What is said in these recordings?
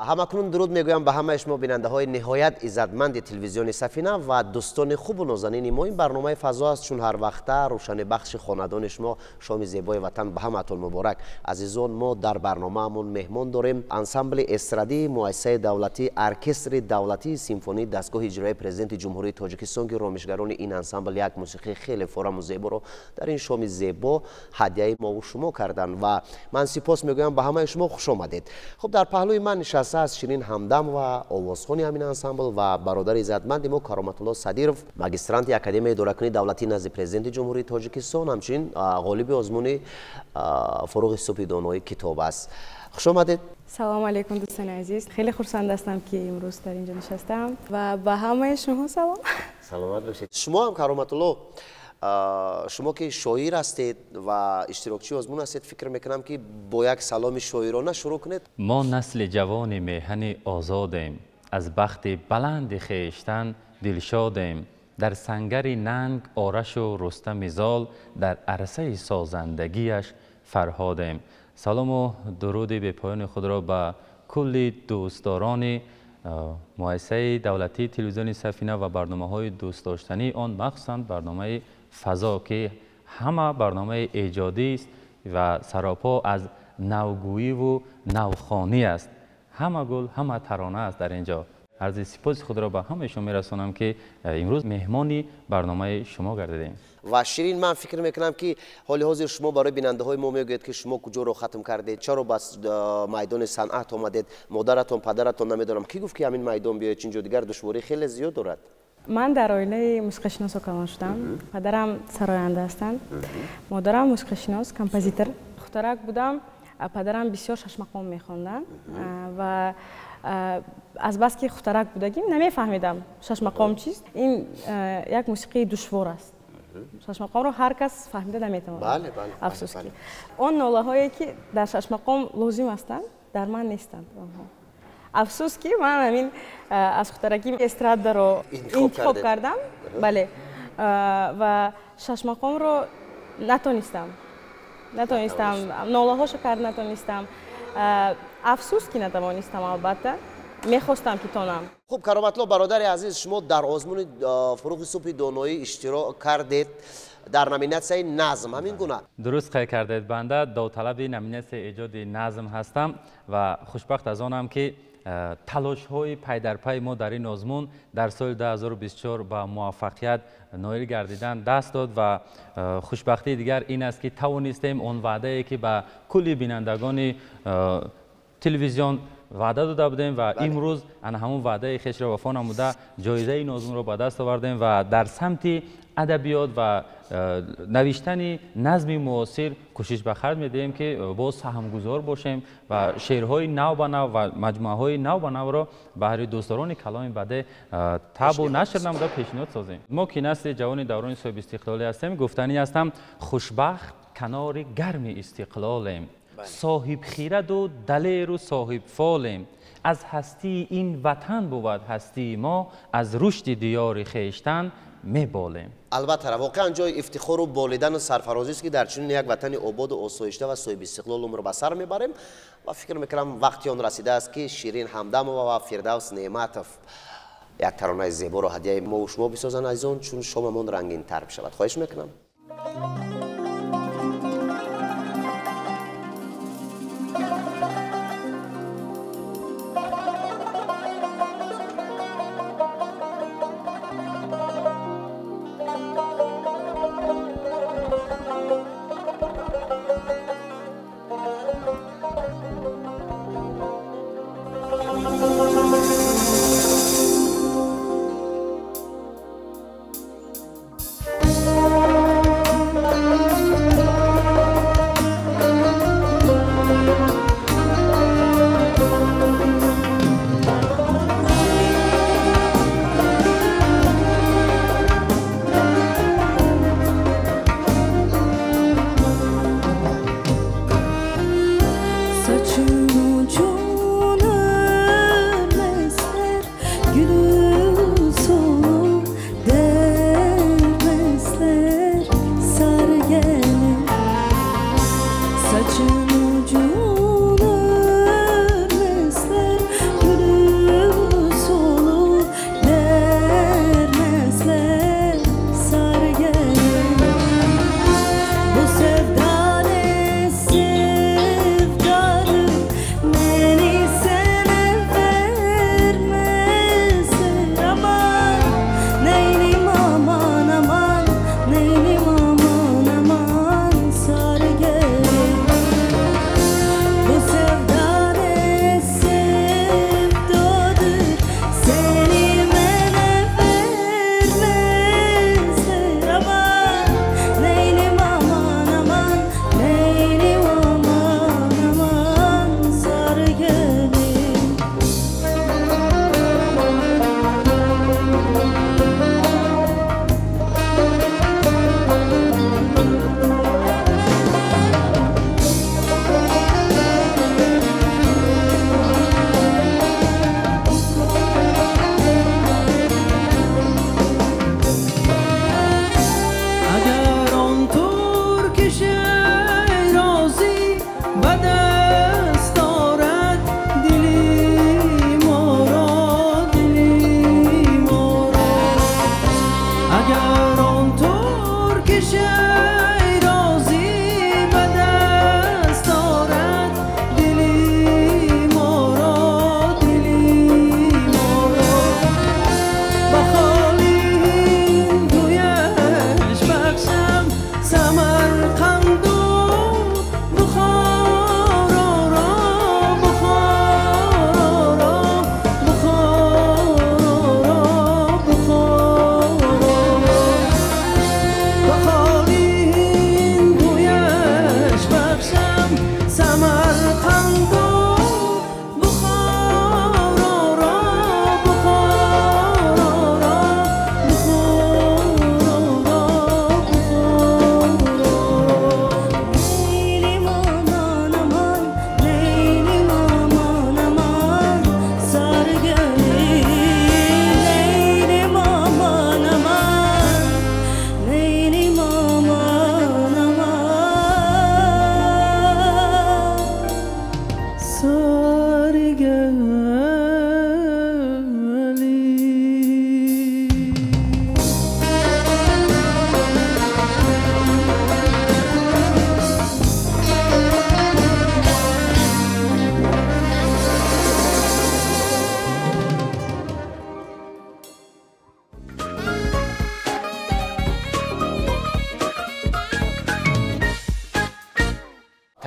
همکنون درود میگویم به همه شما بیننده های نهایت عزتمند تلویزیون سفینه و دوستان خوب و نازنین ما. این برنامه فضا است چون هر وقت روشن بخش خاندان شما شام زیبای وطن به همتون مبارک. عزیزان، ما در برنامه‌مون مهمان داریم انسامبل استرادی مؤسسه دولتی ارکستر دولتی سیمفونی دستگاه اجرایی پرزیدنت جمهوری تاجیکستان که رامشگران این انسامبل یک موسیقی خیلی فراوان و زیبا رو در این شام زیبا هدیه ما و شما کردن و من سپاس میگویم به همه شما خوش آمدید. خب در پهلوی من نشسته از شیرین همدم و آوازخوانی همین انسامبل و برادر عزتمند ما کرامت الله صدیرов ماجسترانت اکادمی اداره‌کنی دولتی نزد پرزیدنت جمهوری تاجیکستان همچنین غالب آزمون فروغ صبح دانایی کتاب است. خوش آمدید. سلام علیکم دوستان عزیز، خیلی خرسند هستم که امروز در اینجا نشستم و به همه شما سلام. سلامت باشید. شما هم کرامت الله شما که شاعر هستید و اشتراکچی آزمون هستید، فکر میکنم که با یک سلام شاعرانه شروع کنید. ما نسل جوان میهن آزادیم، از بخت بلند خویشتن دلشادیم. در سنگر ننگ آرش و رستم زال، در عرصه سازندگیش فرهادیم. سلام و درود به پایان خود را به کل دوستداران مؤسسه دولتی تلویزیون سفینه و برنامه‌های دوست داشتنی آن، مخصوصاً برنامه فضا که همه برنامه ایجادی است و سراپا از نوگویی و نوخوانی است. همه گل، همه ترانه است در اینجا. عرض سپاس خود را به همه شما میرسانم که امروز مهمانی برنامه شما گردیدیم. و شیرین، من فکر میکنم که حال حاضر شما برای بیننده های ما میگوید که شما کجا رو ختم کردید، چرا بس میدان صنعت آمدید، مادرتون پدرتون نمیدونم کی گفت که همین میدان بیاید، اینجا دیگر دشواری خیلی زیاد دارد. من در عائله موسیقی‌شناس کلان شدم. پدرم سراینده هستند، مادرم موسیقی‌شناس، کمپوزیتور. دخترک بودم، پدرم بسیار شش مقام میخواندن و از بس که دخترک بودگیم نمیفهمیدم شش مقام چیست. این یک موسیقی دشوار است. شش مقام رو هر کس فهمیده نمیتونه. بله. افسوس که اون نوله هایی که در شش مقام لازم هستند در من نیستند. افسوس که من همین از دخترکی استراد رو انتخاب کردم. بله. و شش مقام رو نتونستم نوله هاشو کرد نتونستم. افسوس که نتوانستم. البته میخواستم که تونم. خب کرامت الله برادر عزیز، شما در آزمون فروغ صبح دانایی اشتراک کردید در نامیناسیون نظم، همین گونه؟ درست خیلی کردید. بنده داوطلب نامیناسیون ایجاد نظم هستم و خوشبخت از آنم که تلاش های پی در پی ما در این آزمون در سال 2024 با موفقیت نایل گردیدن دست داد و خوشبختی دیگر این است که توانستیم اون وعده ای که به کلی بینندگان تلویزیون وعده داده بودیم و امروز همون وعده خویش را وفا نموده جایزه این آزمون را به دست آوردیم و در سمت ادبیات و نوشتن نظم معاصر کوشش به خرج می‌دهیم که باز سهمگزار باشیم و شعرهای نو به نو و مجموعه‌های نو به نو را برای دوستداران کلام بده طبع و نشر نموده پیشنهاد سازیم. ما که نسل جوان دوران صاحب استقلالی هستیم، گفتنی هستم خوشبخت کنار گرم استقلالیم، صاحب خیرد و دلیر و صاحب فالیم. از هستی این وطن بود هستی ما، از رشد دیار خویشتن میبالیم. البته واقعا جای افتخار و بالیدن و سرفرازی است که در چنین یک وطن آباد و آسایشته و صاحب استقلال عمر به سر میبریم و فکر میکنم وقتی آن رسیده است که شیرین همدم و فردوس نعمتوف یک ترانه زیبا رو هدیه ما و شما بسازن عزیزان، چون شاممون رنگین تر بشود. خواهش میکنم.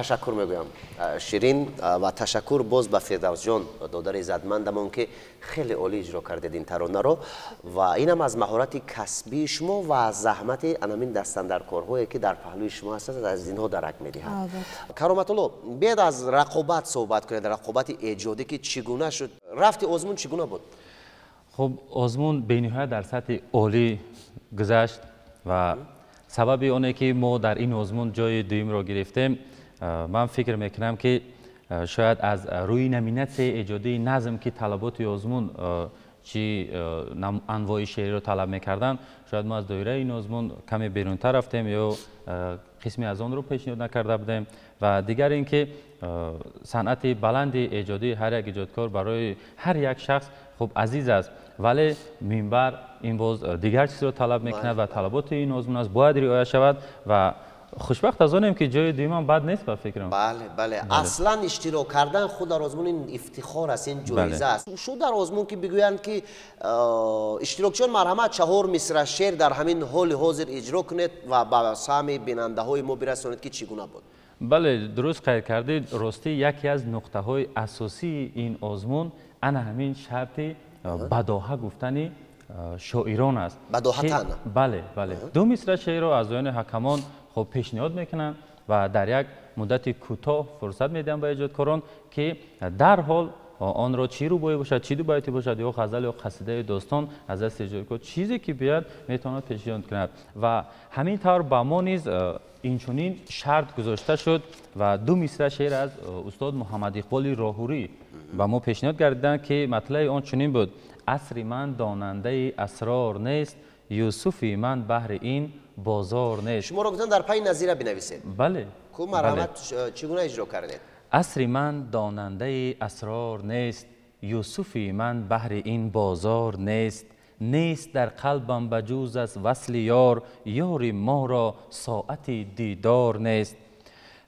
تشکر میگویم شیرین و تشکر باز به فردوس جان دادر عزتمندمون که خیلی عالی اجرا کردید این ترانه رو و اینم از مهارت کسبی شما و از زحمت انامین دستاندرکارهایی که در پهلوی شما هست از اینها درک میدهد. کرامت الله بیاید از رقابت صحبت کنید، رقابت ایجادی که چگونه شد، رفت آزمون چگونه بود؟ خب آزمون بین‌نهایت در سطح عالی گذشت و سبب اونه که ما در این آزمون جای دوم را گرفتیم. من فکر میکنم که شاید از روی نمینت ایجادی نظم که طلبات آزمون چی انواع شعری رو طلب میکردن، شاید ما از دایره این آزمون کمی بیرونتر رفتیم یا قسمی از آن رو پیشنهاد نکرده بودیم. و دیگر اینکه صنعت بلند ایجادی هر یک ایجادکار برای هر یک شخص خب عزیز است، ولی منبر این باز دیگر چیز رو طلب میکنه و طلبات این آزمون است باید رعایت شود و خوشبخت از آنیم که جای دوم بد نیست به فکرم. بله. اصلا اشتراک کردن خود در آزمون این افتخار است، این جایزه است. شو در آزمون که بگویند که اشتراکچیان مرحمت 4 مصرع شعر در همین حال حاضر اجرا کنید و به سهم بیننده های ما برسانید که چگونه بود؟ بله درست قید کردید. راستی یکی از نقطه های اساسی این آزمون انا همین شرط بداهه گفتن شاعران است. بداهتن؟ بله. 2 مصرع شعر را از آن حکمان خب پیشنهاد میکنن و در یک مدت کوتاه فرصت میدن به ایجادکاران که در حال آن را چی روبایی باشد، چی دو بیتی باشد یا غزل یا قصیده داستان از دست ایجادکار چیزی که بیاد میتواند پیشنهاد کند و همین طور با ما نیز اینچنین شرط گذاشته شد و 2 مصرع شعر از استاد محمد اقبال راهوری با ما پیشنهاد کردند که مطلع آن چنین بود: عصر من داننده اسرار نیست، یوسفی من بهر این بازار نیست. شما را گفتن در پای نظیره بنویسید. بله. کو مرحمت چگونه اجرا کردید؟ عصر من داننده اسرار نیست، یوسفی من بهر این بازار نیست. نیست در قلبم بجوز از وصل یار، یار ما را ساعت دیدار نیست.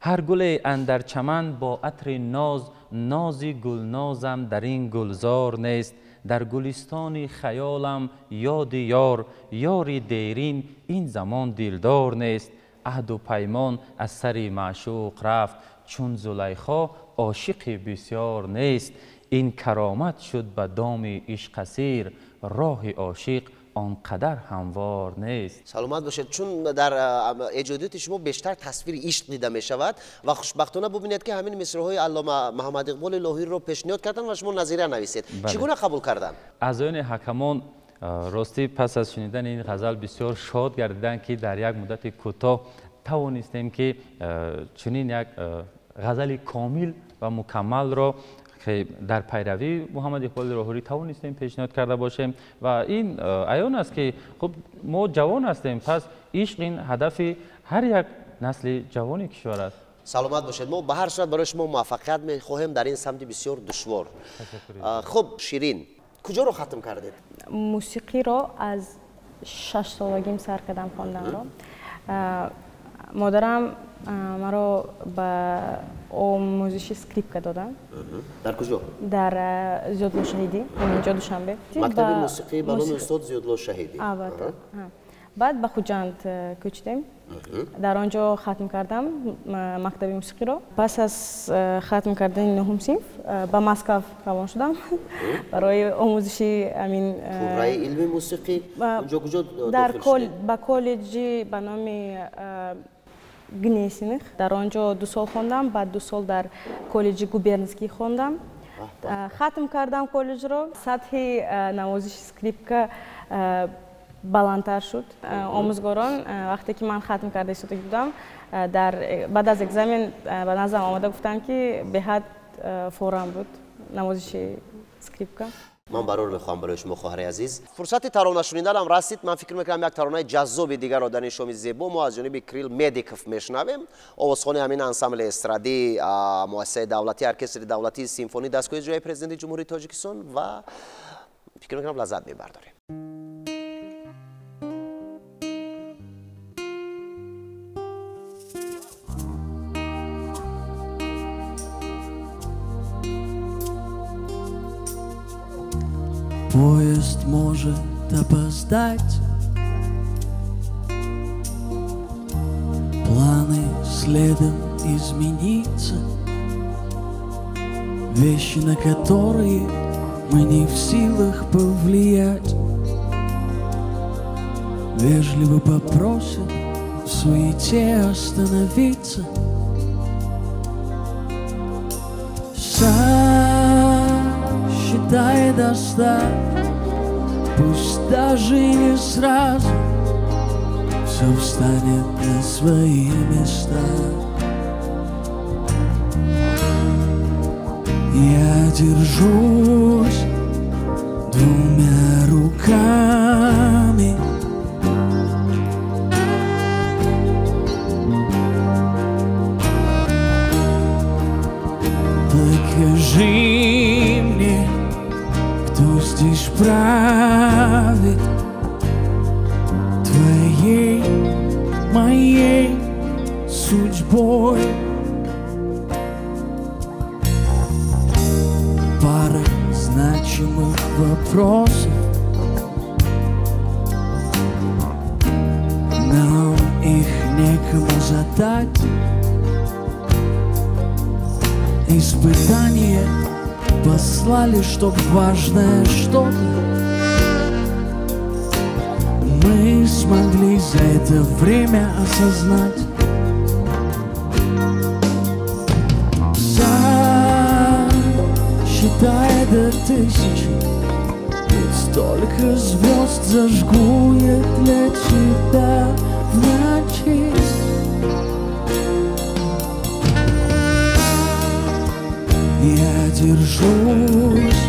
هر گل اندر چمن با عطر ناز، نازی گلنازم در این گلزار نیست. در گلستان خیالم یاد یار، یاری دیرین این زمان دلدار نیست. عهد و پیمان از سر معشوق رفت، چون زلیخا عاشق بسیار نیست. این کرامت شد به دام عشق اسیر، راه عاشق آنقدر هموار نیست. سلامت باشید. چون در ایجادیات شما بیشتر تصویر عشق دیده می شود و خوشبختانه ببینید که همین مصرع‌های علامه محمد اقبال لاهوری رو پیشنهاد کردن و شما نظریه نویسید. چگونه قبول کردن؟ از آن حکمان راستی پس از شنیدن این غزل بسیار شاد گردیدند که در یک مدت کوتاه توانستیم که چنین یک غزل کامل و مکمل را که در پیروی محمد اقبال لاهوری توانستیم پیشنهاد کرده باشیم و این عیان است که خب ما جوان هستیم، پس عشق این هدف هر یک نسل جوانی کشور است. سلامت باشید. ما به هر صورت برای شما موفقیت می‌خواهیم در این سمت بسیار دشوار. خب شیرین کجا رو ختم کردید؟ موسیقی را از 6 سالگیم سر کردم خواندن را. مادرم مرا به آموزش اسکریپکا دادن. در کجا؟ در زیادلو شهیدی، اینجا دوشنبه. مکتب موسیقی به نام استاد زیادلو شهیدی. بعد به خوجند کوچیدیم. در آنجا ختم کردم مکتب موسیقی را. پس از ختم کردن 9م صنف به مسکو روان شدم برای آموزش همین پروژه علمی موسیقی. اونجا کجا در کالجی به نام گنیسینخ. در آنجا 2 سال خواندم، بعد 2 سال در کالج گوبرنسکی خواندم. ختم کردم کالج را. سطح نوازش اسکریپکا بلندتر شد. آموزگاران وقتی که من ختم کرده ایستاده بودم بعد از اگزمین به نظرم آمده گفتن که به حد فورم بود نوازش اسکریپکا. من برای میخوام برای شما خواهر عزیز فرصت ترانه شنیدن هم رسید. من فکر میکنم یک ترانه جذاب دیگر را در این شام زیبا ما از جانب کریل مدیکوف میشنویم. آوازخوان همین انسامبل استرادی مؤسسه دولتی ارکستر دولتی سیمفونی دستگاه اجرایی پرزیدنت جمهوری تاجیکستان و فکر میکنم لذت میبرداریم. Поезд может опоздать, планы следом измениться. Вещи, на которые мы не в силах повлиять. Вежливо попросят в суете остановиться. Считай до 100, пусть даже и не сразу все встанет на свои места. Я держусь двумя руками. Покажи мне, кто здесь правит, твоей, моей судьбой. Пара значимых вопросов, нам их некому задать. Испытания послали, чтоб важное что-то мы смогли за это время осознать. Считай до 1000, ведь столько звезд зажгу я для тебя в ночи. Я держусь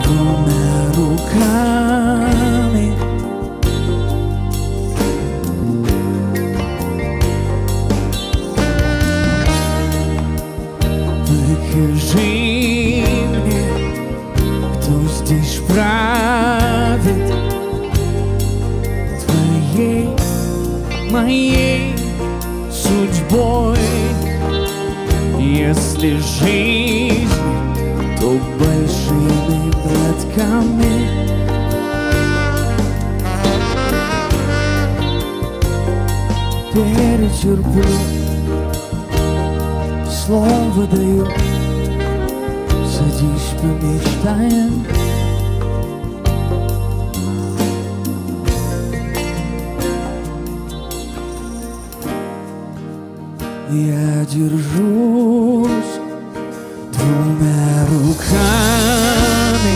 двумя руками. Покажи мне, кто здесь правит, твоей, моей судьбой. Если жизнь, то большими глотками. Перетерплю, слово даю, садись, помечтаем. Я держусь двумя руками.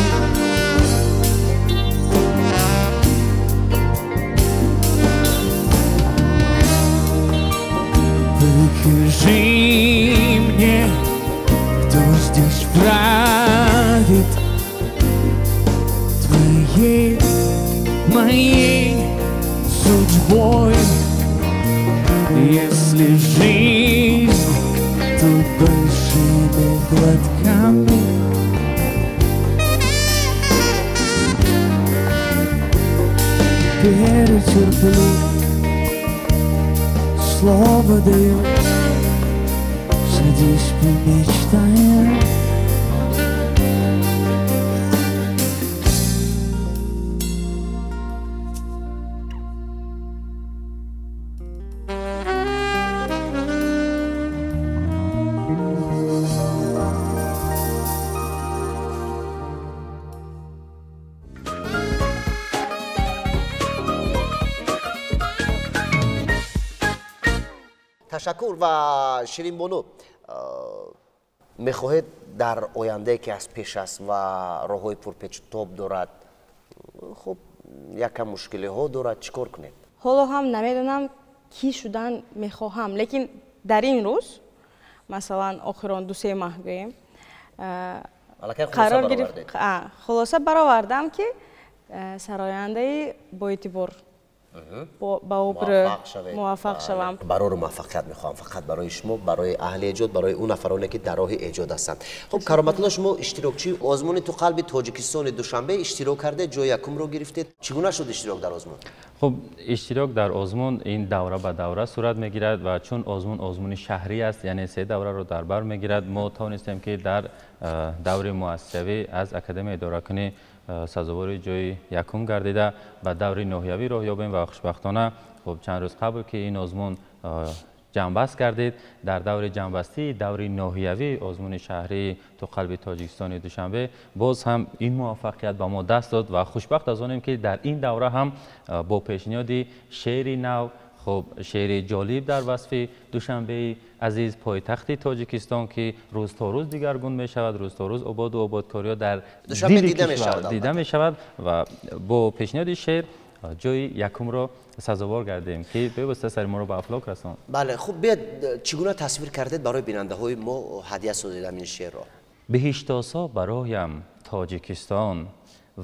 Покажи мне, кто здесь правит, твоей, моей судьбой. Если жизнь, то большими глотками. Перетерплю, слово даю, садись, помечтаем. تشکر و شیرین بانو، میخواهید در آینده که از پیش است و راههای پرپیچ و تاب دارد، خب یکم مشکلی ها دارد، چیکار کنید؟ حالا هم نمیدونم کی شدن میخواهم، لیکن در این روز مثلا آخران 2-3 ماه گوییم قرار گرفت، خلاصه برآوردم که سراینده با اعتبار با عبر موفق شوم. برای موفقیت میخوام فقط برای شما، برای اهل ایجاد، برای اون نفرانی که در راه ایجاد هستند. خب کرامت الله، شما اشتراکچی آزمون تو قلب تاجیکستان دوشنبه اشتراک کرده، جای یکم رو گرفتید. چگونه شد اشتراک در آزمون؟ خب اشتراک در آزمون این دوره به دوره صورت میگیرد و چون آزمون شهری است، یعنی 3 دوره رو در بر میگیرد، ما توانستیم که در دوره مؤسسوی از اکادمی اداره سزاوار جای یکم گردیده و دوره نهیوی رو یابیم و خوشبختانه خب چند روز قبل که این آزمون جنبست کردید. در دور جنبستی دور ناحیوی آزمون شهری تو قلب تاجیکستان دوشنبه باز هم این موفقیت به ما دست داد و خوشبخت از آنیم که در این دوره هم با پیشنهاد شعری نو، خب شعر جالب در وصف دوشنبه عزیز پایتخت تاجیکستان که روز تا روز دیگرگون می شود، روز تا روز آباد و آبادکاری در دوشنبه دیده می شود و با پیشنهاد شعر جای یکم را سزاوار گردیم که ببسته سر ما رو به افلاک رسان. بله خوب، بیاد چگونه تصویر کردید برای بیننده های ما هدیه سازیدم این شعر را؟ بهشتاسا برایم تاجیکستان،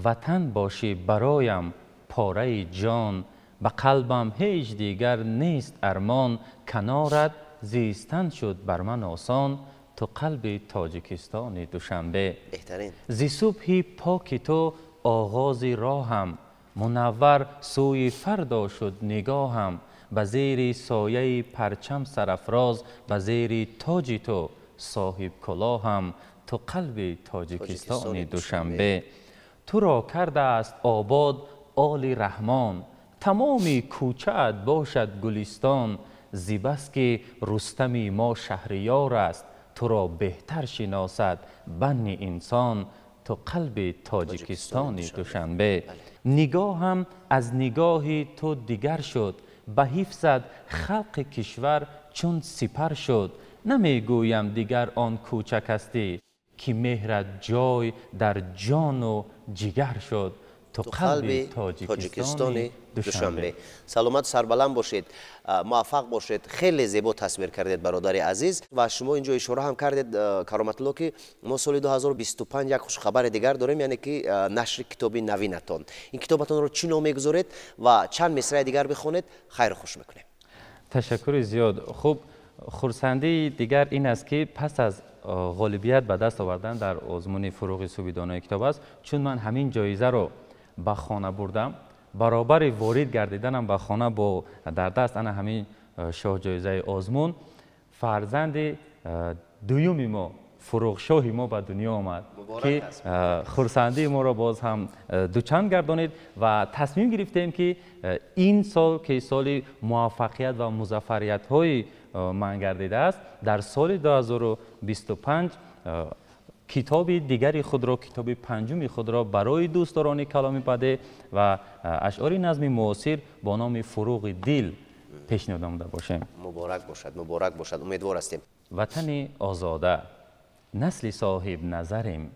وطن باشی برایم پاره جان، به قلبم هیچ دیگر نیست ارمان، کنارت زیستن شد بر من آسان، تو قلب تاجیکستان دوشنبه. بهترین زی صبحی پاک تو آغاز راهم، منور سوی فردا شد نگاهم، به زیر سایه پرچم سرافراز، به زیر تاج تو صاحب کلاهم، تو قلب تاجیکستان دوشنبه. تو را کرده است آباد آل رحمان، تمامی کوچه‌ات باشد گلستان، زیبست که رستم ما شهریار است، تو را بهتر شناسد بنی انسان، تو قلب تاجیکستان دوشنبه. نگاهم از نگاهی تو دیگر شد، به حفظت خلق کشور چون سپر شد، نمیگویم دیگر آن کوچک هستی، که مهرت جای در جان و جگر شد، تو قلب تاجیکستان دوشنبه. سلامت سربلند باشید، موفق باشید. خیلی زیبا تصویر کردید برادر عزیز و شما اینجا اشاره هم کردید کرامت الله که ما سال 2025 یک خوش خبر دیگر داریم، یعنی که نشر کتاب نوینتان. این کتابتون رو چی نام میگذارید و چند مصرع دیگر بخونید خیر خوش میکنیم. تشکر زیاد. خب خرسندی دیگر این است که پس از غالبیت به دست آوردن در آزمون فروغ صوبی دانای کتاب است، چون من همین جایزه رو به خانه بردم، برابر وارد گردیدنم به خانه با در دست انا همین شاه جایزه آزمون، فرزند دویومی ما فروغ شاهی ما به دنیا آمد که خرسندی ما را باز هم دوچند گردانید و تصمیم گرفتیم که این سال که سال موفقیت و مظفریت های من گردیده است، در سال 2025 کتاب دیگری خود را، کتاب پنجمی خود را برای دوستداران کلام بده و اشعار نظمی معاصر با نام فروغ دل پیشنهاد نموده باشیم. مبارک باشد، مبارک باشد. امیدوار هستیم. وطن آزاده، نسل صاحب نظریم،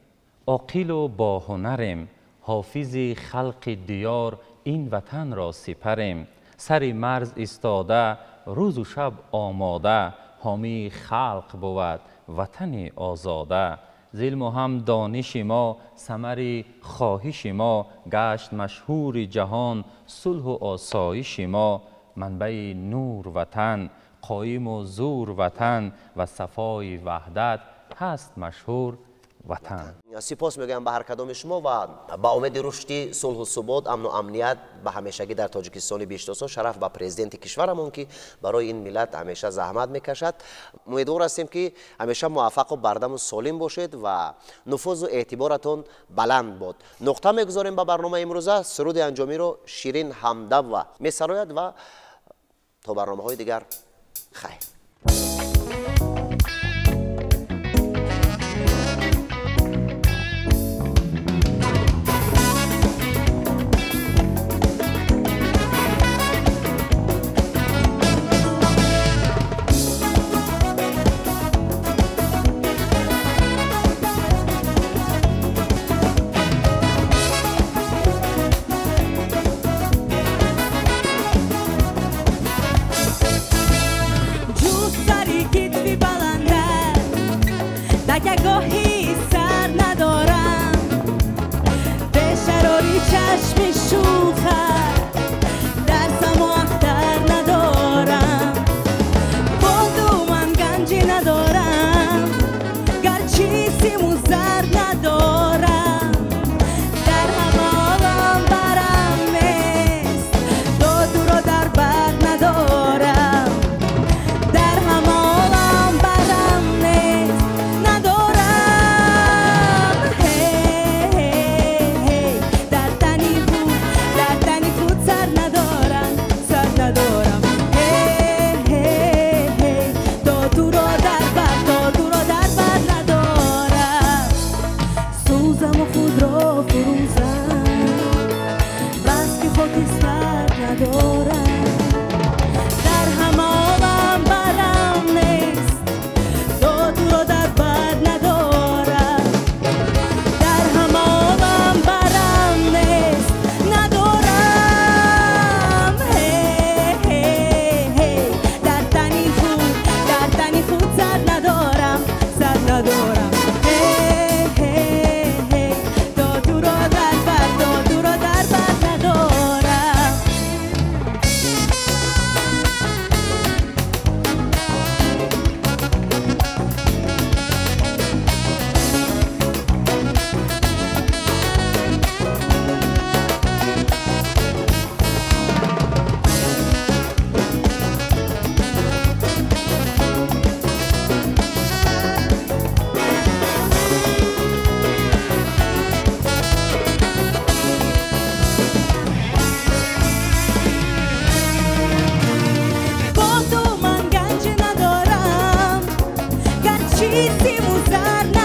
عاقل و با هنریم، حافظ خلق دیار این وطن را سپریم، سر مرز ایستاده روز و شب آماده، حامی خلق بود وطن آزاده. ظلم و هم دانش ما، ثمر خواهش ما، گشت مشهور جهان صلح و آسایش ما، منبع نور وطن، قایم و زور وطن و صفای وحدت هست مشهور وطن. سپاس میگم به هر کدام شما و با امید رشد صلح و ثبات، امن و امنیت به همیشگی در تاجیکستان بیشتاسا. شرف به پرزیدنت کشورمون که برای این ملت همیشه زحمت میکشد. امیدوار هستیم که همیشه موفق و بردم و سالم باشید و نفوذ و اعتبارتون بلند باد. نقطه میگذاریم به برنامه امروزه. سرود انجامی رو شیرین همدم و میسراید و تا برنامه های دیگر خیر. در همه عالم برم نیست ندارم. Bellissimo sarna